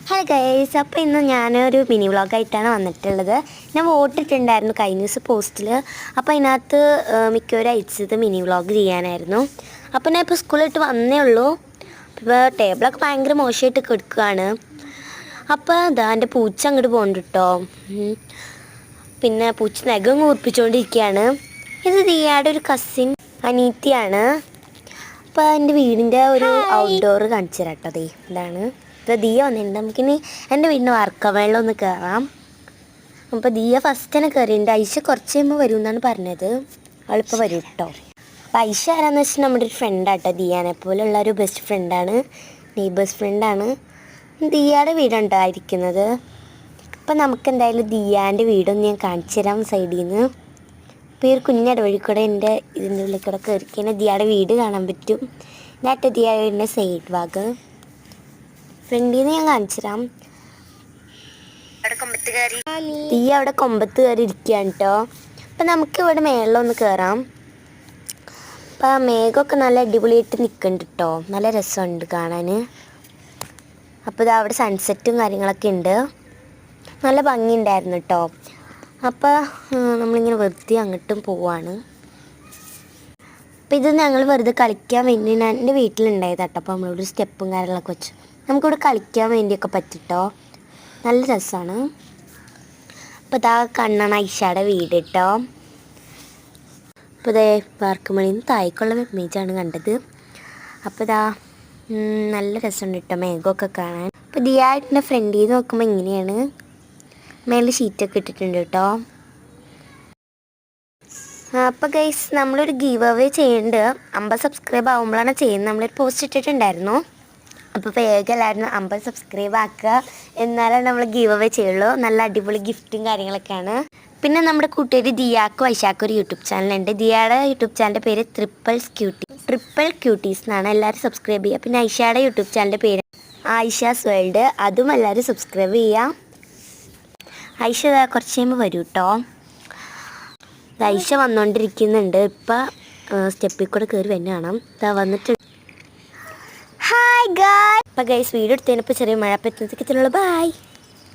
Hi guys, അപ്പോൾ ഇന്ന് ഞാനൊരു മിനി വ്ളോഗായിട്ടാണ് വന്നിട്ടുള്ളത്. ഞാൻ വോട്ടിട്ടുണ്ടായിരുന്നു കഴിഞ്ഞ ദിവസം പോസ്റ്റിൽ. അപ്പോൾ അതിനകത്ത് മിക്കവരും അയച്ചത് മിനി വ്ളോഗ് ചെയ്യാനായിരുന്നു. അപ്പോൾ ഞാൻ ഇപ്പോൾ സ്കൂളിലിട്ട് വന്നേ ഉള്ളൂ. ഇപ്പോൾ ടേബിളൊക്കെ ഭയങ്കര മോശമായിട്ട് കിടക്കുകയാണ്. അപ്പോൾ അതാ എൻ്റെ പൂച്ച അങ്ങോട്ട് പോകുന്നുണ്ട് കേട്ടോ. പിന്നെ പൂച്ച നഖം കൂർപ്പിച്ചുകൊണ്ടിരിക്കുകയാണ്. ഇത് ദിയയുടെ ഒരു കസിൻ അനീത്തിയാണ്. അപ്പോൾ എൻ്റെ വീടിൻ്റെ ഒരു ഔട്ട്ഡോർ കാണിച്ചു തരാം കേട്ടോ. ഇതാണ് ഇപ്പോൾ ദിയ വന്നിട്ടുണ്ട്. നമുക്കിനി എൻ്റെ വീടിൻ്റെ വാർക്കവെള്ളം ഒന്ന് കയറാം. അപ്പോൾ ദിയ ഫസ്റ്റ് തന്നെ കയറിയിട്ടുണ്ട്. ഐഷ കുറച്ച് കഴിയുമ്പോൾ വരും എന്നാണ് പറഞ്ഞത്. അവളിപ്പോൾ വരും കേട്ടോ. അപ്പോൾ ഐഷ ആരാന്ന് വെച്ചാൽ നമ്മുടെ ഒരു ഫ്രണ്ടാട്ടോ. ദിയാനെ പോലുള്ള ഒരു ബെസ്റ്റ് ഫ്രണ്ടാണ്, നെയ്ബേഴ്സ് ഫ്രണ്ടാണ്. ദിയയുടെ വീടുണ്ടോ ആയിരിക്കുന്നത്. അപ്പോൾ നമുക്ക് എന്തായാലും ദിയാൻ്റെ വീടൊന്ന് ഞാൻ കാണിച്ചു തരാം സൈഡിൽ നിന്ന്. ഇപ്പോൾ ഈ ഒരു കുഞ്ഞിട വഴി കൂടെ എൻ്റെ ഇതിൻ്റെ ഉള്ളിൽ കൂടെ കയറിക്കഴിഞ്ഞാൽ ദിയയുടെ വീട് കാണാൻ പറ്റും. നേരത്തെ ദിയയുടെ വീടിൻ്റെ സൈഡ് ഭാഗ് ഫ്രണ്ടിൽ നിന്ന് ഞാൻ കാണിച്ചു തരാം. ദിയ അവിടെ കൊമ്പത്ത് കയറി ഇരിക്കുകയാണ് കേട്ടോ. അപ്പം നമുക്ക് ഇവിടെ മേളിലൊന്ന് കയറാം. അപ്പം മേഘമൊക്കെ നല്ല അടിപൊളിയായിട്ട് നിൽക്കുന്നുണ്ട് കേട്ടോ. നല്ല രസമുണ്ട് കാണാൻ. അപ്പോൾ ഇത് അവിടെ സൺസെറ്റും കാര്യങ്ങളൊക്കെ ഉണ്ട്. നല്ല ഭംഗിയുണ്ടായിരുന്നു കേട്ടോ. അപ്പോൾ നമ്മളിങ്ങനെ വെറുതെ അങ്ങോട്ടും പോവാണ്. അപ്പോൾ ഇത് ഞങ്ങൾ വെറുതെ കളിക്കാൻ വേണ്ടി ഞാൻ എൻ്റെ വീട്ടിലുണ്ടായത് കേട്ടോ. അപ്പോൾ നമ്മളിവിടെ സ്റ്റെപ്പും കാര്യങ്ങളൊക്കെ വെച്ചു നമുക്കിവിടെ കളിക്കാൻ വേണ്ടിയൊക്കെ പറ്റിട്ടോ. നല്ല രസമാണ്. അപ്പോൾ ഇതാ കണ്ണാണ് ഐഷയുടെ വീട് കേട്ടോ. അപ്പോൾ ഇതേ വാർക്കുമണിയിൽ നിന്ന് താഴേക്കുള്ള ഇമേജാണ് കണ്ടത്. അപ്പോൾ ഇതാ നല്ല രസമുണ്ട് കേട്ടോ മേഘമൊക്കെ കാണാൻ. അപ്പോൾ ദിയായിട്ടിൻ്റെ ഫ്രണ്ടിൽ നിന്ന് നോക്കുമ്പോൾ ഇങ്ങനെയാണ്. മേലെ ഷീറ്റൊക്കെ ഇട്ടിട്ടുണ്ട് കേട്ടോ. അപ്പോൾ ഗൈസ്, നമ്മളൊരു ഗീവ് അവേ ചെയ്യുന്നുണ്ട്. 50 സബ്സ്ക്രൈബ് ആകുമ്പോഴാണ് ചെയ്യുന്നത്. നമ്മളൊരു പോസ്റ്റ് ഇട്ടിട്ടുണ്ടായിരുന്നു. അപ്പോൾ വേഗം എല്ലാവരും 50 സബ്സ്ക്രൈബ് ആക്കുക, എന്നാലേ നമ്മൾ ഗീവ് അവേ ചെയ്യുള്ളൂ. നല്ല അടിപൊളി ഗിഫ്റ്റും കാര്യങ്ങളൊക്കെയാണ്. പിന്നെ നമ്മുടെ കൂട്ടുകാരി ദിയാക്കും ഐഷാക്കും ഒരു യൂട്യൂബ് ചാനലുണ്ട്. ദിയയുടെ യൂട്യൂബ് ചാനലിൻ്റെ പേര് ട്രിപ്പിൾ ക്യൂട്ടീസ് എന്നാണ്. എല്ലാവരും സബ്സ്ക്രൈബ് ചെയ്യുക. പിന്നെ ഐഷയുടെ യൂട്യൂബ് ചാനലിൻ്റെ പേര് ആയിഷാസ് വേൾഡ്. അതും എല്ലാവരും സബ്സ്ക്രൈബ് ചെയ്യുക. ഐഷ കുറച്ച് കഴിയുമ്പോൾ വരും കേട്ടോ. ഐഷ വന്നുകൊണ്ടിരിക്കുന്നുണ്ട്. ഇപ്പം സ്റ്റെപ്പിൽ കൂടെ കയറി തന്നെ കാണാം. വന്നിട്ട് ഹായ് ഗായ്സ്. അപ്പോൾ ഗൈസ് വീഡിയോ എടുത്തതിനിപ്പോൾ ചെറിയ മഴ പറ്റുന്നതൊക്കെ ബൈ.